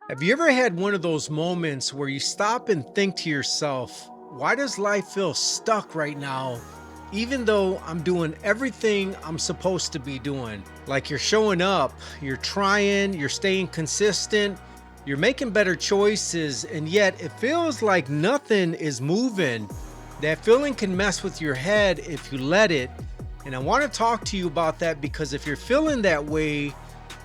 Have you ever had one of those moments where you stop and think to yourself, why does life feel stuck right now, even though I'm doing everything I'm supposed to be doing? Like you're showing up, you're trying, you're staying consistent, you're making better choices, and yet it feels like nothing is moving. That feeling can mess with your head if you let it. And I want to talk to you about that because if you're feeling that way,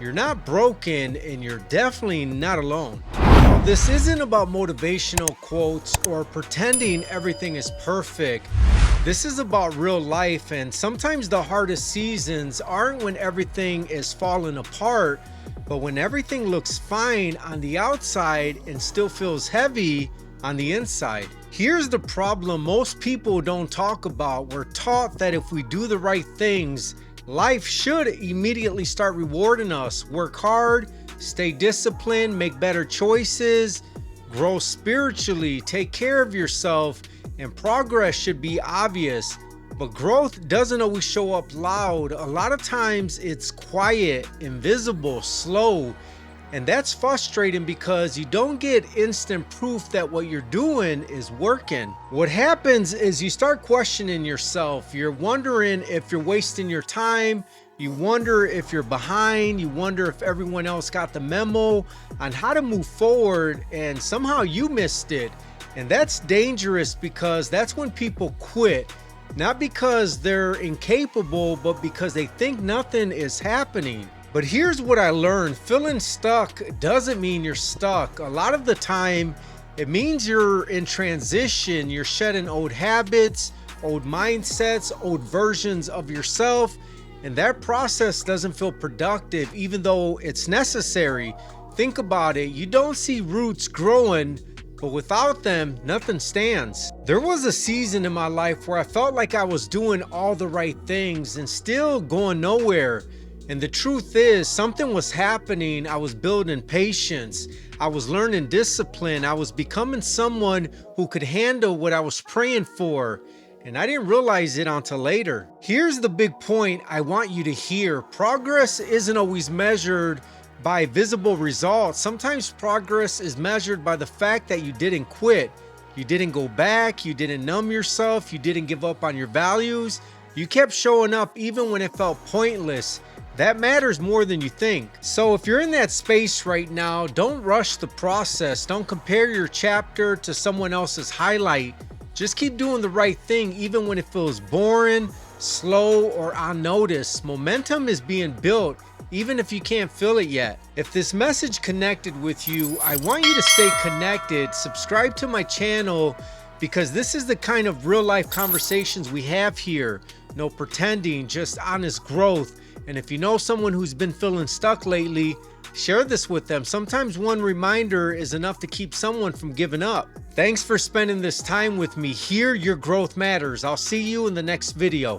you're not broken and you're definitely not alone. Now, this isn't about motivational quotes or pretending everything is perfect. This is about real life, and sometimes the hardest seasons aren't when everything is falling apart, but when everything looks fine on the outside and still feels heavy on the inside. Here's the problem most people don't talk about. We're taught that if we do the right things, life should immediately start rewarding us. Work hard, stay disciplined, make better choices, grow spiritually, take care of yourself, and progress should be obvious. But growth doesn't always show up loud. A lot of times it's quiet, invisible, slow. And that's frustrating because you don't get instant proof that what you're doing is working. What happens is you start questioning yourself. You're wondering if you're wasting your time. You wonder if you're behind. You wonder if everyone else got the memo on how to move forward, and somehow you missed it. And that's dangerous because that's when people quit. Not because they're incapable, but because they think nothing is happening. But here's what I learned. Feeling stuck doesn't mean you're stuck. A lot of the time, it means you're in transition. You're shedding old habits, old mindsets, old versions of yourself. And that process doesn't feel productive, even though it's necessary. Think about it. You don't see roots growing, but without them, nothing stands. There was a season in my life where I felt like I was doing all the right things and still going nowhere. And the truth is, something was happening. I was building patience. I was learning discipline. I was becoming someone who could handle what I was praying for. And I didn't realize it until later. Here's the big point I want you to hear. Progress isn't always measured by visible results. Sometimes progress is measured by the fact that you didn't quit. You didn't go back. You didn't numb yourself. You didn't give up on your values. You kept showing up even when it felt pointless. That matters more than you think. So if you're in that space right now, don't rush the process. Don't compare your chapter to someone else's highlight. Just keep doing the right thing even when it feels boring, slow, or unnoticed. Momentum is being built even if you can't feel it yet. If this message connected with you, I want you to stay connected. Subscribe to my channel because this is the kind of real life conversations we have here. No pretending, just honest growth. And if you know someone who's been feeling stuck lately, share this with them. Sometimes one reminder is enough to keep someone from giving up. Thanks for spending this time with me here. Your growth matters. I'll see you in the next video.